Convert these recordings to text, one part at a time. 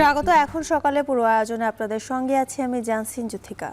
স্বাগত। এখন সকালে পুরো আয়োজনে আপনাদের সঙ্গে আছি আমি জানসিন জুথিকা।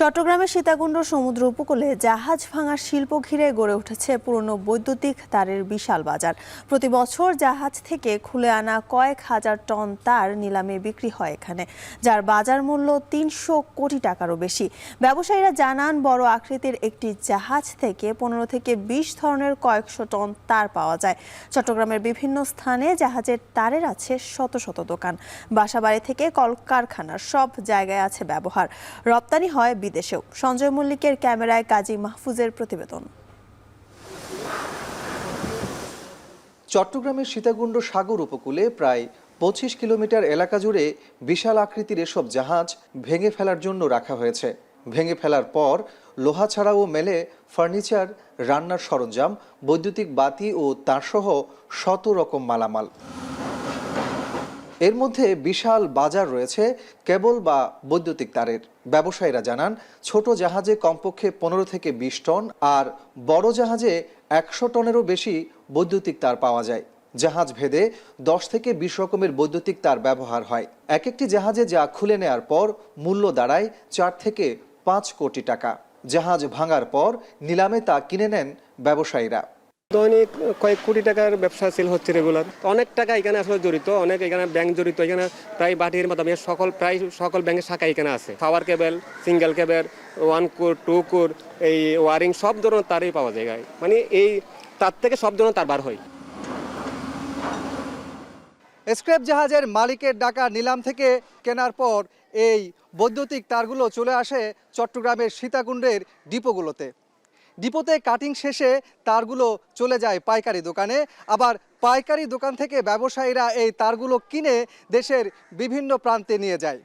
চট্টগ্রামের সীতাকুণ্ড সমুদ্র উপকূলে জাহাজ ভাঙার শিল্প ঘিরে গড়ে উঠেছে পুরনো বৈদ্যুতিক তারের বিশাল বাজার। প্রতি বছর জাহাজ থেকে খুলে আনা কয়েক হাজার টন তার নিলামে বিক্রি হয় এখানে, যার বাজার মূল্য ৩০০ কোটি টাকারও বেশি। ব্যবসায়ীরা জানান, বড় আকৃতির একটি জাহাজ থেকে ১৫ থেকে ২০ ধরনের কয়েকশো টন তার পাওয়া যায়। চট্টগ্রামের বিভিন্ন স্থানে জাহাজের তারের আছে শত শত দোকান। বাসাবাড়ি থেকে কলকারখানার সব জায়গায় আছে ব্যবহার। রপ্তানি হয় বিদেশেও। সঞ্জয় মল্লিকের ক্যামেরায় কাজী মাহফুজের প্রতিবেদন। চট্টগ্রামের সীতাকুণ্ড সাগর উপকূলে প্রায় ২৫ কিলোমিটার এলাকা জুড়ে বিশাল আকৃতির এসব জাহাজ ভেঙে ফেলার জন্য রাখা হয়েছে। ভেঙে ফেলার পর লোহা ছাড়াও মেলে ফার্নিচার, রান্নার সরঞ্জাম, বৈদ্যুতিক বাতি ও তারসহ শত রকম মালামাল। এর মধ্যে বিশাল বাজার রয়েছে কেবল বা বৈদ্যুতিক তারের। ব্যবসায়ীরা জানান, ছোট জাহাজে কমপক্ষে ১৫ থেকে ২০ টন আর বড় জাহাজে ১০০ টনেরও বেশি বৈদ্যুতিক তার পাওয়া যায়। জাহাজ ভেদে ১০ থেকে ২০ রকমের বৈদ্যুতিক তার ব্যবহার হয়। এক একটি জাহাজে যা খুলে নেয়ার পর মূল্য দাঁড়ায় ৪ থেকে ৫ কোটি টাকা। জাহাজ ভাঙার পর নিলামে তা কিনে নেন ব্যবসায়ীরা। দৈনিক কয়েক কোটি টাকার ব্যবসা সেল হচ্ছে রেগুলার। অনেক টাকা এখানে আসলে জড়িত, অনেক এখানে ব্যাংক জড়িত। এখানে প্রায় বাটির মাধ্যমে প্রায় সকল ব্যাংকের শাখা এখানে আছে। পাওয়ার কেবল, সিঙ্গেল কেবল, 1 কোর, 2 কোর, এই ওয়ারিং সব ধরনের তারই পাওয়া যায়। মানে এই তার থেকে সব ধরনের তার বার হয়। স্ক্র্যাপ জাহাজের মালিকের ডাকা নিলাম থেকে কেনার পর এই বৈদ্যুতিক তারগুলো চলে আসে চট্টগ্রামের সীতাকুণ্ডের ডিপোগুলোতে। ডিপোতে কাটিং শেষে তারগুলো চলে যায় পাইকারি দোকানে। আবার পাইকারি দোকান থেকে ব্যবসায়ীরা এই তারগুলো কিনে দেশের বিভিন্ন প্রান্তে নিয়ে যায়।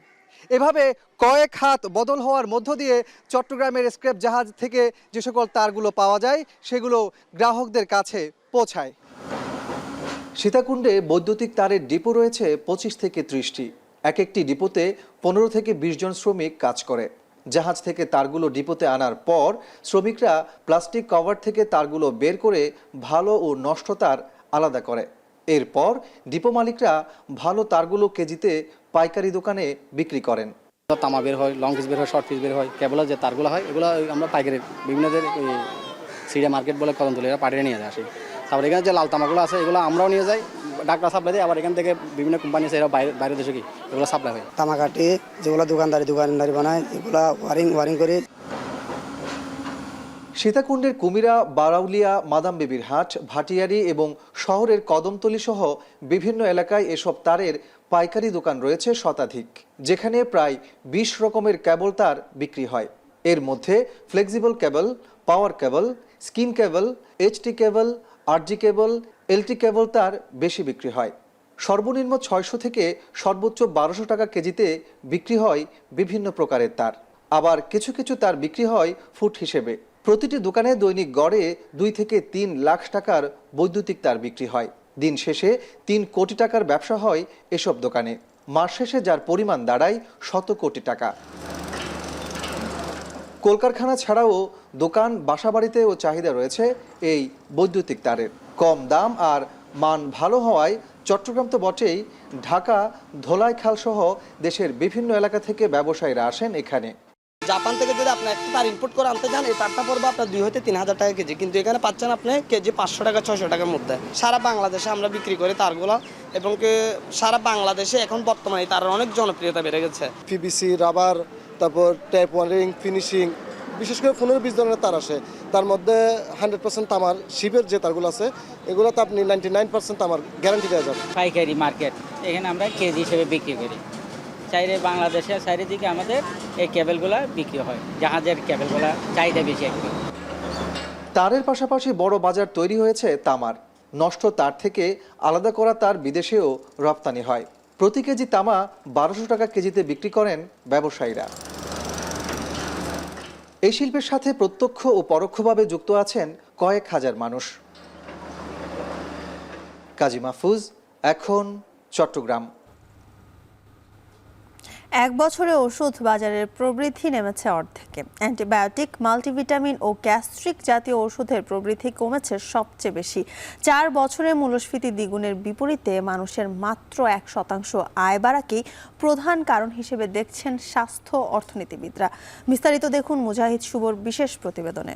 এভাবে কয়েক হাত বদল হওয়ার মধ্য দিয়ে চট্টগ্রামের স্ক্র্যাপ জাহাজ থেকে যে সকল তারগুলো পাওয়া যায় সেগুলো গ্রাহকদের কাছে পৌঁছায়। সীতাকুণ্ডে বৈদ্যুতিক তারের ডিপো রয়েছে ২৫ থেকে ৩০টি। এক একটি ডিপোতে ১৫ থেকে ২০ জন শ্রমিক কাজ করে। জাহাজ থেকে তারগুলো ডিপোতে আনার পর শ্রমিকরা প্লাস্টিক কভার থেকে তারগুলো বের করে ভালো ও নষ্ট তার আলাদা করে। এরপর ডিপো মালিকরা ভালো তারগুলো কেজিতে পাইকারি দোকানে বিক্রি করেন। তামা বের হয়, লং পিস বের হয়, শর্ট পিস বের হয়। কেবলের যে তারগুলো হয় এগুলো আমরা পাইকারি বিভিন্ন সিরিয়া মার্কেট বলে কদমতলীরা পাঠিয়ে নিয়ে যায় আসি। তারপর এখানে যে লাল তামাগুলো আছে এগুলো আমরাও নিয়ে যাই, ডাক্তার সাপ্লাই দিই। আবার এখান থেকে বিভিন্ন কোম্পানি আছে, এরা বাইরে দেশে কি এগুলো সাপ্লাই হয়। তামা কাটি যেগুলো দোকানদারি বানায় এগুলো ওয়ারিং করে। সীতাকুণ্ডের কুমিরা, বারাউলিয়া, মাদাম বেবির হাট, ভাটিয়ারি এবং শহরের কদমতলী সহ বিভিন্ন এলাকায় এসব তারের পাইকারি দোকান রয়েছে শতাধিক, যেখানে প্রায় ২০ রকমের কেবল তার বিক্রি হয়। এর মধ্যে ফ্লেক্সিবল কেবল, পাওয়ার কেবল, স্কিন কেবল, এইচটি কেবল, আরজি কেবল, এলটি কেবল তার বেশি বিক্রি হয়। সর্বনিম্ন ৬০০ থেকে সর্বোচ্চ ১২০০ টাকা কেজিতে বিক্রি হয় বিভিন্ন প্রকারের তার। আবার কিছু কিছু তার বিক্রি হয় ফুট হিসেবে। প্রতিটি দোকানে দৈনিক গড়ে ২ থেকে ৩ লাখ টাকার বৈদ্যুতিক তার বিক্রি হয়। দিন শেষে ৩ কোটি টাকার ব্যবসা হয় এসব দোকানে। মাস শেষে যার পরিমাণ দাঁড়ায় শত কোটি টাকা। কলকারখানা ছাড়াও দোকান, বাসাবাড়িতেও চাহিদা রয়েছে এই বৈদ্যুতিক তারের। কম দাম আর মান ভালো হওয়ায় চট্টগ্রাম তো বটেই, ঢাকা, ধোলাইখাল সহ দেশের বিভিন্ন এলাকা থেকে ব্যবসায়ীরা আসেন এখানে। জাপান থেকে যদি আপনি একটা তার ইনপুট করে আনতে চান, এই তারটা পড়বে আপনার ২ হতে ৩,০০০ টাকা কেজি, কিন্তু এখানে পাচ্ছেন আপনি কেজি ৫০০ টাকা ৬০০ টাকার মধ্যে। সারা বাংলাদেশে আমরা বিক্রি করি তারগুলো, এবং সারা বাংলাদেশে এখন বর্তমানে তার অনেক জনপ্রিয়তা বেড়ে গেছে। পিভিসি, রাবার, তারপর ট্যাপ ওয়ারিং, ফিনিশিং, বিশেষ করে ১৫-২০ ধরনের তার আসে। তার মধ্যে 100% তামার শিপের যে তারগুলো আছে এগুলোতে আপনি 99% তামার গ্যারান্টি দেওয়া যাবে। পাইকারি মার্কেট, এখানে আমরা কেজি হিসেবে বিক্রি করি। বাংলাদেশে চারিদিকে আমাদের এই কেবলগুলো বিক্রি হয়। জাহাজের কেবলগুলো চাহিদা বেশি একটু। তারের পাশাপাশি বড় বাজার তৈরি হয়েছে তামার। নষ্ট তার থেকে আলাদা করা তার বিদেশেও রপ্তানি হয়। প্রতি কেজি তামা ১২০০ টাকা কেজিতে বিক্রি করেন ব্যবসায়ীরা। এই শিল্পের সাথে প্রত্যক্ষ ও পরোক্ষভাবে যুক্ত আছেন কয়েক হাজার মানুষ। কাজী মাহফুজ, এখন চট্টগ্রাম। এক বছরে ওষুধ বাজারের প্রবৃদ্ধি নেমেছে অর্ধেকে। অ্যান্টিবায়োটিক, মাল্টিভিটামিন ও গ্যাস্ট্রিক জাতীয় ওষুধের প্রবৃদ্ধি কমেছে সবচেয়ে বেশি। 4 বছরে মূল্যস্ফীতি দ্বিগুণের বিপরীতে মানুষের মাত্র 1% আয় বাড়াকেই প্রধান কারণ হিসেবে দেখছেন স্বাস্থ্য অর্থনীতিবিদরা। বিস্তারিত দেখুন মুজাহিদ শুভর বিশেষ প্রতিবেদনে।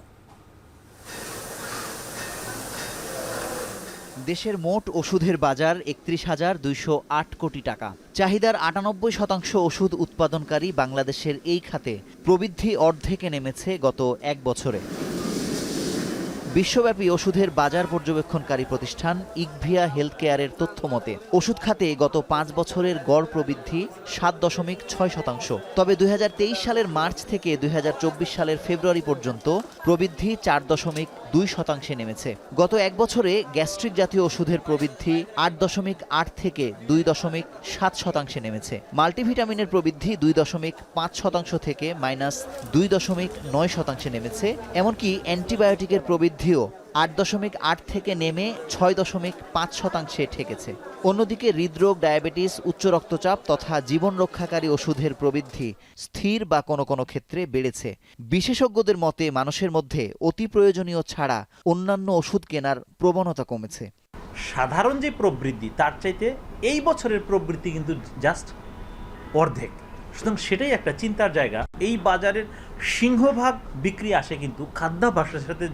দেশের মোট ওষুধের বাজার ৩১,২০৮ কোটি টাকা। চাহিদার ৯৮% ওষুধ উৎপাদনকারী বাংলাদেশের এই খাতে প্রবৃদ্ধি অর্ধেকে নেমেছে গত এক বছরে। বিশ্বব্যাপী ওষুধের বাজার পর্যবেক্ষণকারী প্রতিষ্ঠান ইকভিয়া হেলথ কেয়ারের তথ্য মতে ওষুধ খাতে গত 5 বছরের গড় প্রবৃদ্ধি 7.6%। তবে 2023 সালের মার্চ থেকে 2024 সালের ফেব্রুয়ারি পর্যন্ত প্রবৃদ্ধি 4.2% নেমেছে। গত এক বছরে গ্যাস্ট্রিক জাতীয় ওষুধের প্রবৃদ্ধি 8.8 থেকে 2.7% নেমেছে। মাল্টিভিটামিনের প্রবৃদ্ধি 2.5% থেকে -2.9% নেমেছে। এমনকি অ্যান্টিবায়োটিকের প্রবৃদ্ধিও 8.8 থেকে নেমে 6.5% ঠেকেছে। অন্যদিকে হৃদরোগ, ডায়াবেটিস, উচ্চ রক্তচাপ তথা জীবন রক্ষাকারী ওষুধের প্রবৃদ্ধি স্থির বা কোনো কোনো ক্ষেত্রে বেড়েছে। বিশেষজ্ঞদের মতে মানুষের মধ্যে অতি প্রয়োজনীয় ছাড়া অন্যান্য ওষুধ কেনার প্রবণতা কমেছে। সাধারণ যে প্রবৃদ্ধি তার চাইতে এই বছরের প্রবৃদ্ধি কিন্তু জাস্ট অর্ধেক। সুতরাং সেটাই একটা চিন্তার জায়গা। এই বাজারের সিংহভাগ বিক্রি আসে কিন্তু খাদ্যাভ্যাসের সাথে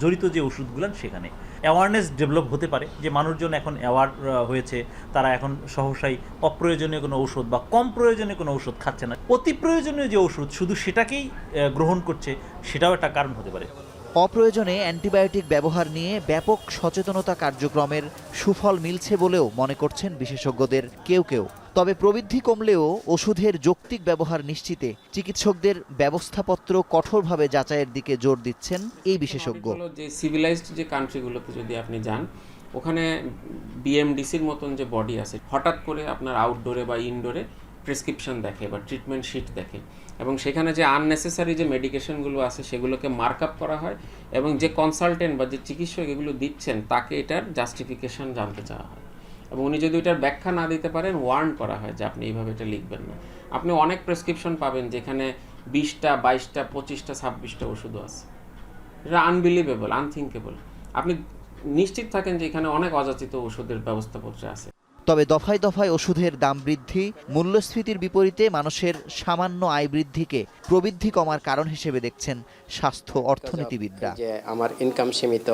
জড়িত যে ওষুধগুলো, সেখানে অ্যাওয়ারনেস ডেভেলপ হতে পারে যে মানুষজন এখন অ্যাওয়ার হয়েছে, তারা এখন সহসাই অপ্রয়োজনীয় কোনো ওষুধ বা কম প্রয়োজনীয় কোনো ওষুধ খাচ্ছে না। অতি প্রয়োজনীয় যে ওষুধ শুধু সেটাকেই গ্রহণ করছে, সেটাও একটা কারণ হতে পারে। অপ্রয়োজনে অ্যান্টিবায়োটিক ব্যবহার নিয়ে ব্যাপক সচেতনতা কার্যক্রমের সুফল মিলছে বলেও মনে করছেন বিশেষজ্ঞদের কেউ কেউ। তবে প্রবৃদ্ধি কমলেও ওষুধের যৌক্তিক ব্যবহার নিশ্চিতে চিকিৎসকদের ব্যবস্থাপত্র কঠোরভাবে যাচাইয়ের দিকে জোর দিচ্ছেন এই বিশেষজ্ঞ। যে সিভিলাইজড যে কান্ট্রিগুলোতে যদি আপনি যান, ওখানে বিএমডিসির মতন যে বডি আছে, হঠাৎ করে আপনার আউটডোরে বা ইনডোরে প্রেসক্রিপশন দেখে বা ট্রিটমেন্ট শিট দেখে, এবং সেখানে যে আননেসেসারি যে মেডিকেশনগুলো আছে সেগুলোকে মার্ক আপ করা হয়, এবং যে কনসালটেন্ট বা যে চিকিৎসক এগুলো দিচ্ছেন তাকে এটার জাস্টিফিকেশন জানতে চাওয়া হয়, এবং উনি যদি এটার ব্যাখ্যা না দিতে পারেন ওয়ার্ন করা হয় যে আপনি এইভাবে এটা লিখবেন না। আপনি অনেক প্রেসক্রিপশন পাবেন যেখানে 20টা, 22টা, 25টা, 26টা ওষুধও আছে। এটা আনবিলিভেবল, আনথিঙ্কেবল। আপনি নিশ্চিত থাকেন যে এখানে অনেক অযাচিত ওষুধের ব্যবস্থাপত্র আছে। তবে দফায় দফায় ওষুধের দাম বৃদ্ধি, মূল্যস্ফীতির বিপরীতে মানুষের সামান্য আয় বৃদ্ধিকে প্রবৃদ্ধি কমার কারণ হিসেবে দেখছেন স্বাস্থ্য অর্থনীতিবিদরা। যে আমার ইনকাম সীমিত,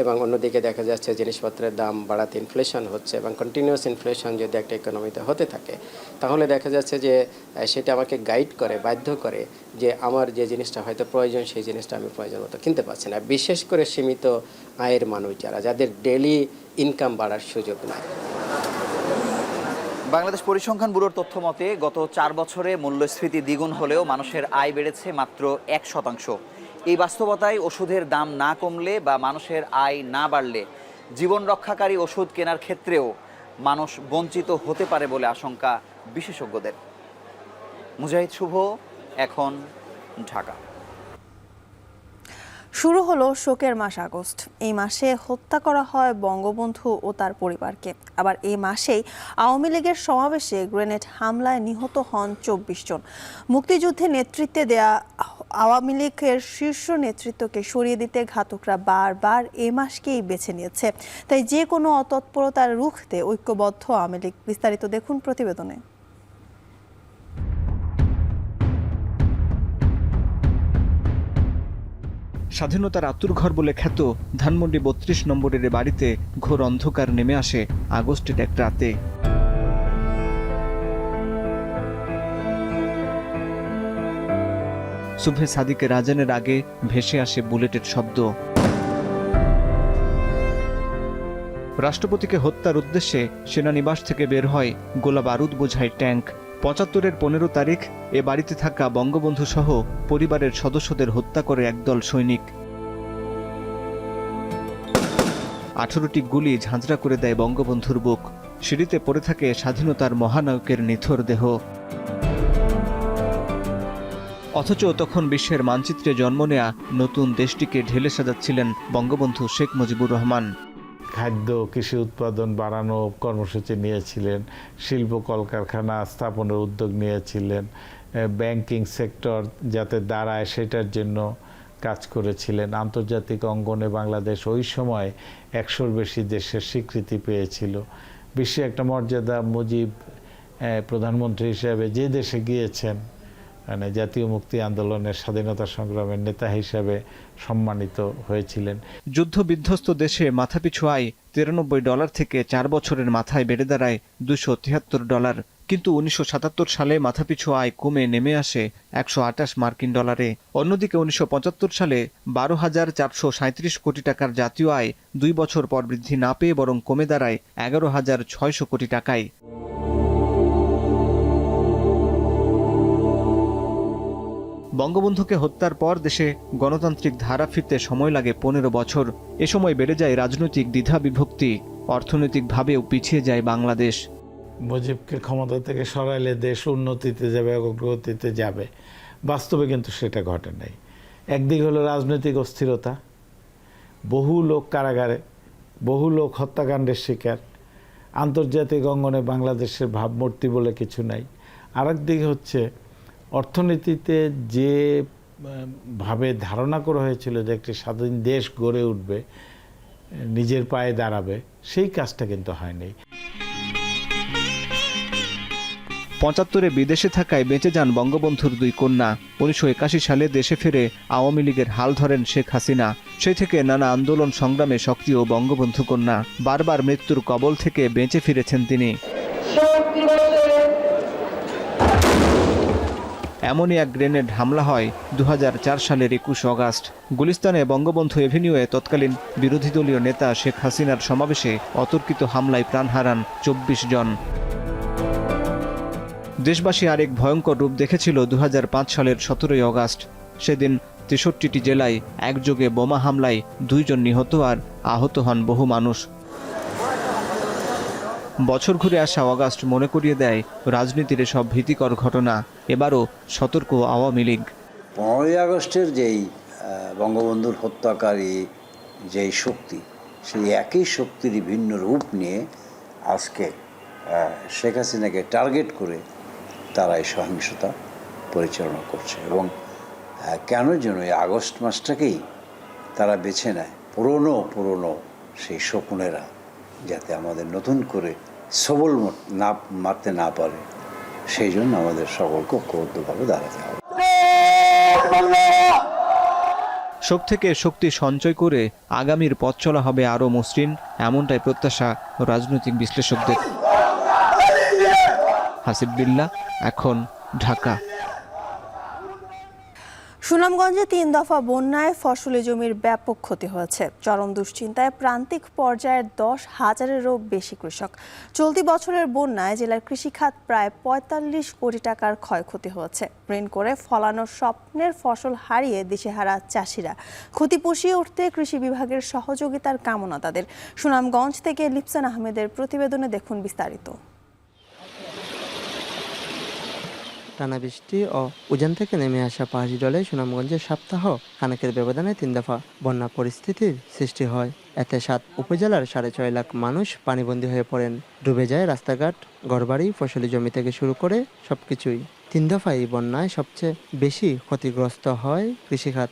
এবং অন্যদিকে দেখা যাচ্ছে জিনিসপত্রের দাম বাড়াতে ইনফ্লেশন হচ্ছে, এবং কন্টিনিউয়াস ইনফ্লেশন যদি একটা ইকোনমিতে হতে থাকে, তাহলে দেখা যাচ্ছে যে সেটা আমাকে গাইড করে, বাধ্য করে যে আমার যে জিনিসটা হয়তো প্রয়োজন সেই জিনিসটা আমি প্রয়োজন মতো কিনতে পারছি না। বিশেষ করে সীমিত আয়ের মানুষ যাদের ডেইলি ইনকাম বাড়ার সুযোগ নাই। বাংলাদেশ পরিসংখ্যান ব্যুরোর তথ্য মতে গত 4 বছরে মূল্যস্ফীতি দ্বিগুণ হলেও মানুষের আয় বেড়েছে মাত্র 1%। এই বাস্তবতায় ওষুধের দাম না কমলে বা মানুষের আয় না বাড়লে জীবন রক্ষাকারী ওষুধ কেনার ক্ষেত্রেও মানুষ বঞ্চিত হতে পারে বলে আশঙ্কা বিশেষজ্ঞদের। মুজাহিদ শুভ, এখন ঢাকা। শুরু হলো শোকের মাস আগস্ট। এই মাসে হত্যা করা হয় বঙ্গবন্ধু ও তার পরিবারকে। আবার এই মাসেই আওয়ামী লীগের সমাবেশে গ্রেনেড হামলায় নিহত হন 24 জন। মুক্তিযুদ্ধে নেতৃত্বে দেয়া আওয়ামী লীগের শীর্ষ নেতৃত্বকে সরিয়ে দিতে ঘাতকরা বারবার এই মাসকেই বেছে নিয়েছে। তাই যে কোনো অতৎপরতার রুখতে ঐক্যবদ্ধ আওয়ামী লীগ। বিস্তারিত দেখুন প্রতিবেদনে। স্বাধীনতার আতুরঘর বলে খ্যাত ধানমন্ডি 32 নম্বরের বাড়িতে ঘোর অন্ধকার নেমে আসে আগস্টের এক রাতে। সুবহে সাদিকের আজানের আগে ভেসে আসে বুলেটের শব্দ। রাষ্ট্রপতিকে হত্যার উদ্দেশ্যে সেনানিবাস থেকে বের হয় গোলা বারুদ বোঝাই ট্যাঙ্ক। 75-এর 15 তারিখ এ বাড়িতে থাকা বঙ্গবন্ধু সহ পরিবারের সদস্যদের হত্যা করে একদল সৈনিক। 18টি গুলি ঝাঁঝরা করে দেয় বঙ্গবন্ধুর বুক। সিঁড়িতে পড়ে থাকে স্বাধীনতার মহানায়কের নিথর দেহ। অথচ তখন বিশ্বের মানচিত্রে জন্ম নেয়া নতুন দেশটিকে ঢেলে সাজাচ্ছিলেন বঙ্গবন্ধু শেখ মুজিবুর রহমান। খাদ্য কৃষি উৎপাদন বাড়ানো কর্মসূচি নিয়েছিলেন, শিল্প কলকারখানা স্থাপনের উদ্যোগ নিয়েছিলেন, ব্যাংকিং সেক্টর যাতে দাঁড়ায় সেটার জন্য কাজ করেছিলেন। আন্তর্জাতিক অঙ্গনে বাংলাদেশ ওই সময় 100-র বেশি দেশের স্বীকৃতি পেয়েছিল। বিশ্বে একটা মর্যাদা মুজিব প্রধানমন্ত্রী হিসেবে যে দেশে গিয়েছেন, মানে জাতীয় মুক্তি আন্দোলনের স্বাধীনতা সংগ্রামের নেতা হিসেবে সম্মানিত হয়েছিলেন। যুদ্ধ বিধ্বস্ত দেশে মাথাপিছু আয় $93 থেকে 4 বছরের মাথায় বেড়ে দাঁড়ায় $273। কিন্তু 1977 সালে মাথাপিছু আয় কমে নেমে আসে $128। অন্যদিকে 1975 সালে 12,437 কোটি টাকার জাতীয় আয় 2 বছর পর বৃদ্ধি না পেয়ে বরং কমে দাঁড়ায় 11,600 কোটি টাকায়। বঙ্গবন্ধুকে হত্যার পর দেশে গণতান্ত্রিক ধারা ফিরতে সময় লাগে 15 বছর। এ সময় বেড়ে যায় রাজনৈতিক দ্বিধা বিভক্তি, অর্থনৈতিকভাবেও পিছিয়ে যায় বাংলাদেশ। মুজিবকে ক্ষমতা থেকে সরাইলে দেশ উন্নতিতে যাবে, অগ্রগতিতে যাবে, বাস্তবে কিন্তু সেটা ঘটে নাই। একদিক হলো রাজনৈতিক অস্থিরতা, বহু লোক কারাগারে, বহু লোক হত্যাকাণ্ডের শিকার, আন্তর্জাতিক অঙ্গনে বাংলাদেশের ভাবমূর্তি বলে কিছু নাই। আরেক দিকে হচ্ছে অর্থনীতিতে যে ভাবে ধারণা করা হয়েছিল যে একটি স্বাধীন দেশ গড়ে উঠবে, নিজের পায়ে দাঁড়াবে, সেই কাজটা কিন্তু হয়নি। 75-এ বিদেশে থাকায় বেঁচে যান বঙ্গবন্ধুর 2 কন্যা। 1981 সালে দেশে ফিরে আওয়ামী লীগের হাল ধরেন শেখ হাসিনা। সেই থেকে নানা আন্দোলন সংগ্রামে সক্রিয় বঙ্গবন্ধু কন্যা। বারবার মৃত্যুর কবল থেকে বেঁচে ফিরেছেন তিনি। এমনই এক গ্রেনেড হামলা হয় 2004 সালের 21 অগাস্ট। গুলিস্তানে বঙ্গবন্ধু এভিনিউয়ে তৎকালীন বিরোধী দলীয় নেতা শেখ হাসিনার সমাবেশে অতর্কিত হামলায় প্রাণ হারান 24 জন। দেশবাসী আরেক ভয়ঙ্কর রূপ দেখেছিল 2005 সালের 17 অগাস্ট। সেদিন 63টি জেলায় একযোগে বোমা হামলায় 2 জন নিহত আর আহত হন বহু মানুষ। বছর ঘুরে আসা অগাস্ট মনে করিয়ে দেয় রাজনীতির সব ভীতিকর ঘটনা। এবারও সতর্ক আওয়ামী লীগ। 15 আগস্টের যেই বঙ্গবন্ধুর হত্যাকারী যেই শক্তি, সেই একই শক্তির ভিন্ন রূপ নিয়ে আজকে শেখ হাসিনাকে টার্গেট করে তারা এই সহিংসতা পরিচালনা করছে। এবং কেন যেন এই আগস্ট মাসটাকেই তারা বেছে নেয় পুরনো সেই শকুনেরা, যাতে আমাদের নতুন করে সবল না মারতে না পারে। সেই জন্য আমাদের সকলকে ঐক্যবদ্ধভাবে দাঁড়াতে হবে। শোক থেকে শক্তি সঞ্চয় করে আগামীর পথ চলা হবে আরও মসৃণ, এমনটাই প্রত্যাশা রাজনৈতিক বিশ্লেষকদের। হাসিব বিল্লাহ, এখন, ঢাকা। সুনামগঞ্জে 3 দফা বন্যায় ফসলি জমির ব্যাপক ক্ষতি হয়েছে। চরম দুশ্চিন্তায় প্রান্তিক পর্যায়ের 10,000-এরও বেশি কৃষক। চলতি বছরের বন্যায় জেলার কৃষিখাত প্রায় 45 কোটি টাকার ক্ষয়ক্ষতি হয়েছে। ঋণ করে ফলানোর স্বপ্নের ফসল হারিয়ে দিশেহারা চাষিরা। ক্ষতি পুষিয়ে উঠতে কৃষি বিভাগের সহযোগিতার কামনা তাদের। সুনামগঞ্জ থেকে লিপসান আহমেদের প্রতিবেদনে দেখুন বিস্তারিত। টানা বৃষ্টি ও উজান থেকে নেমে আসা পাহাড়ি জলে সুনামগঞ্জের সপ্তাহ খানেকের ব্যবধানে 3 দফা বন্যা পরিস্থিতির সৃষ্টি হয়। এতে 7 উপজেলার 6.5 লাখ মানুষ পানিবন্দী হয়ে পড়েন। ডুবে যায় রাস্তাঘাট, ঘরবাড়ি, ফসলি জমি থেকে শুরু করে সবকিছুই। 3 দফায় এই বন্যায় সবচেয়ে বেশি ক্ষতিগ্রস্ত হয় কৃষিখাত।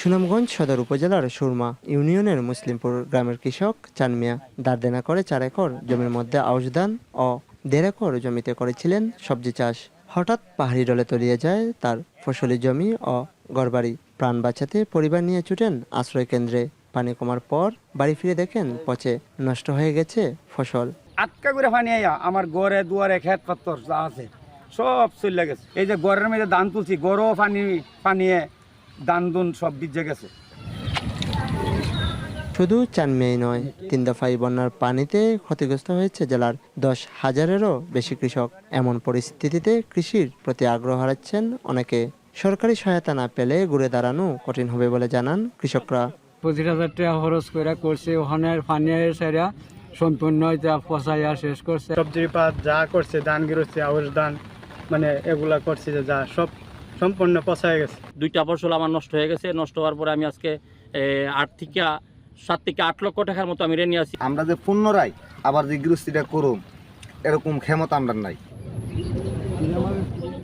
সুনামগঞ্জ সদর উপজেলার সুরমা ইউনিয়নের মুসলিমপুর গ্রামের কৃষক চান মিয়া দাঁড়দেনা করে 4 একর জমির মধ্যে আউশ ধান ও 1.5 একর জমিতে করেছিলেন সবজি চাষ। হঠাৎ পাহাড়ি ডলে তলিয়ে যায় তার ফসলি জমি ও ঘরবাড়ি। প্রাণ বাঁচাতে পরিবার নিয়ে ছুটেন আশ্রয় কেন্দ্রে। পানি কমার পর বাড়ি ফিরে দেখেন পচে নষ্ট হয়ে গেছে ফসল। আটকা করে পানি আইয়া আমার ঘরে দুয়ারে ক্ষেত পাত্তর যা আছে সব চলে গেছে। এই যে ঘরের মধ্যে ধান তুলছি, গরও পানিয়ে ধান দুন সব ভিজে গেছে। শুধু চানমিয়াই নয়, 3 দফায় বন্যার পানিতে ক্ষতিগ্রস্ত হয়েছে জেলার 10,000-এরও বেশি কৃষক। এমন পরিস্থিতিতে কৃষির প্রতি আগ্রহ হারাচ্ছেন অনেকে। সরকারি সহায়তা না পেলে ঘুরে দাঁড়ানো কঠিন হবে বলে জানান কৃষকরা। 25,000 টাকা খরচ করে করছে, ওখানে পানি সেরা সম্পূর্ণ পচাইয়া শেষ করছে। সবজি পাত যা করছে, ধান গিরছে, আউশ ধান মানে এগুলা করছে যা সব সম্পূর্ণ পচাই গেছে। 2টা ফসল আমার নষ্ট হয়ে গেছে। নষ্ট হওয়ার পরে আমি আজকে 8 থেকে 7 থেকে 8 লক্ষ টাকার মতো আমি ঋণ নিয়ে আছি। আমরা যে পুনরায় আবার যে গৃহস্থিটা করুম এরকম ক্ষমতা আমরা নাই।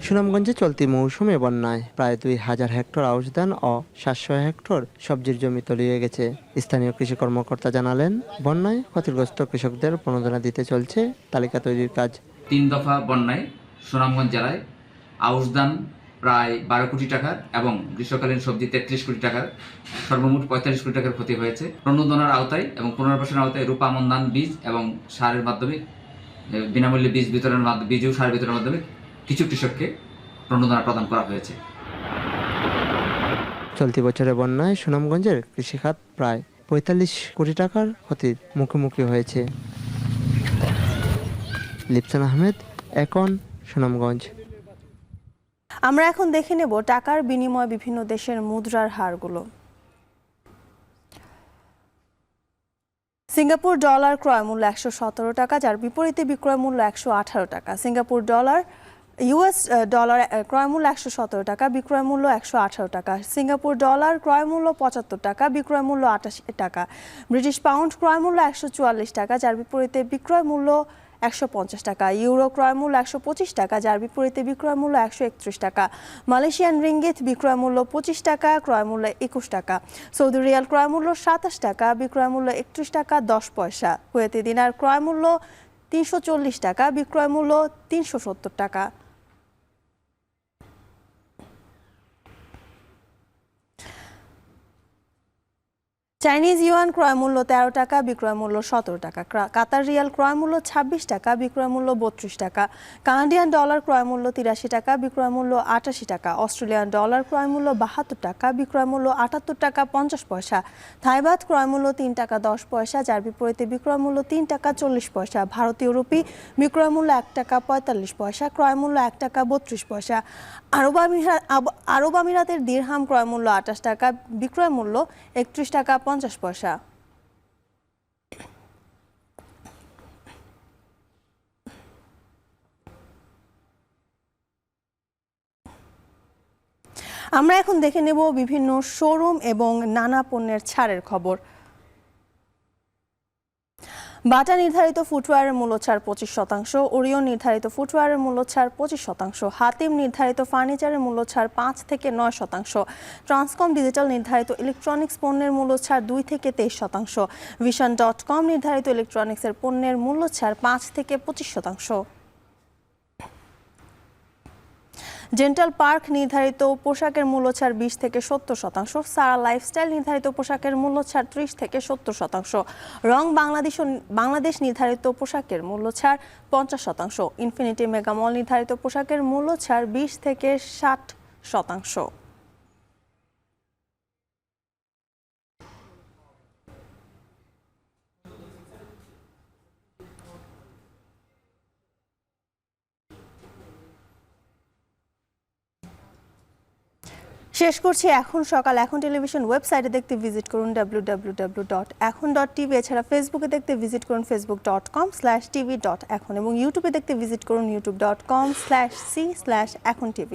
সুনামগঞ্জে চলতি মৌসুমে বন্যায় প্রায় 2000 হেক্টর আউশ ধান ও 700 হেক্টর সবজির জমি তলিয়ে গেছে। স্থানীয় কৃষি কর্মকর্তা জানালেন, বন্যায় ক্ষতিগ্রস্ত কৃষকদের প্রণোদনা দিতে চলছে তালিকা তৈরির কাজ। 3 দফা বন্যায় সুনামগঞ্জ জেলায় আউশ ধান প্রায় 12 কোটি টাকার এবং গ্রীষ্মকালীন সবজি 33 কোটি টাকার, সর্বমোট 45 কোটি টাকার ক্ষতি হয়েছে। প্রণোদনার আওতায় এবং পুনর্বাসনের আওতায় রূপা আমন ধান বীজ এবং সারের মাধ্যমে বিনামূল্যে বীজ বিতরণের মাধ্যমে বীজ ও সার বিতরণের মাধ্যমে কিছু কৃষককে প্রণোদনা প্রদান করা হয়েছে। চলতি বছরে বন্যায় সুনামগঞ্জের কৃষিখাত প্রায় 45 কোটি টাকার ক্ষতির মুখোমুখি হয়েছে। লিপসান আহমেদ, এখন, সুনামগঞ্জ। আমরা এখন দেখে নেব টাকার বিনিময়ে বিভিন্ন দেশের মুদ্রার হারগুলো। সিঙ্গাপুর ডলার ক্রয় মূল্য 117 টাকা, যার বিপরীতে বিক্রয় মূল্য 118 টাকা। সিঙ্গাপুর ডলার ইউএস ডলার ক্রয় মূল্য 117 টাকা, বিক্রয় মূল্য 118 টাকা। সিঙ্গাপুর ডলার ক্রয় মূল্য 75 টাকা, বিক্রয় মূল্য 88 টাকা। ব্রিটিশ পাউন্ড ক্রয় মূল্য 144 টাকা, যার বিপরীতে বিক্রয় মূল্য 150 টাকা। ইউরো ক্রয় মূল্য 125 টাকা, যার বিপরীতে বিক্রয় মূল্য 131 টাকা। মালয়েশিয়ান রিঙ্গিত বিক্রয় মূল্য 25 টাকা, ক্রয় মূল্য 21 টাকা। সৌদি রিয়াল ক্রয় মূল্য 27 টাকা, বিক্রয় মূল্য 31 টাকা 10 পয়সা। কুয়েতি দিনার ক্রয় মূল্য 340 টাকা, বিক্রয় মূল্য 370 টাকা। চাইনিজ ইউয়ান ক্রয় মূল্য 13 টাকা, বিক্রয় মূল্য 17 টাকা। কাতার রিয়াল ক্রয় মূল্য 26 টাকা, বিক্রয় মূল্য 32 টাকা। কানাডিয়ান ডলার ক্রয় মূল্য 83 টাকা, বিক্রয় মূল্য 88 টাকা। অস্ট্রেলিয়ান ডলার ক্রয় মূল্য 72 টাকা, বিক্রয় মূল্য 78 টাকা 50 পয়সা। থাইবাত ক্রয় মূল্য 3 টাকা 10 পয়সা, যার বিপরীতে বিক্রয় মূল্য 3 টাকা 40 পয়সা। ভারতীয় রুপি বিক্রয় মূল্য 1 টাকা 45 পয়সা, ক্রয় মূল্য 1 টাকা 32 পয়সা। আরব আমিরাতের দিরহাম ক্রয় মূল্য 28 টাকা, বিক্রয় মূল্য 31 টাকা 50 পয়সা। আমরা এখন দেখে নেব বিভিন্ন শোরুম এবং নানা পণ্যের ছাড়ের খবর। বাটা নির্ধারিত ফুটওয়্যারের মূল্য ছাড় 25%, ওরিয়ন নির্ধারিত ফুটওয়্যারের মূল্য ছাড় 25%, হাতিম নির্ধারিত ফার্নিচারের মূল্য ছাড় 5 থেকে 9%, ট্রান্সকম ডিজিটাল নির্ধারিত ইলেকট্রনিক্স পণ্যের মূল্য ছাড় 2 থেকে 23%, vision.com নির্ধারিত ইলেকট্রনিক্সের পণ্যের মূল্য ছাড় 5 থেকে 25%। ডেন্টাল পার্ক নির্ধারিত পোশাকের মূল্য ছাড় 20 থেকে 70%, সারা লাইফস্টাইল নির্ধারিত পোশাকের মূল্য ছাড় 30 থেকে 70%, রং বাংলাদেশ নির্ধারিত পোশাকের মূল্য ছাড় 50%, ইনফিনিটি মেগামল নির্ধারিত পোশাকের মূল্য ছাড় 20 থেকে 60%। শেষ করছি এখন সকাল। এখন টেলিভিশন ওয়েবসাইটে দেখতে ভিজিট করুন www.ekhon.tv। এছাড়া ফেসবুকে দেখতে ভিজিট করুন facebook.com/tv.ekhon এবং ইউটিউবে দেখতে ভিজিট করুন youtube.com/c/ekhon tv।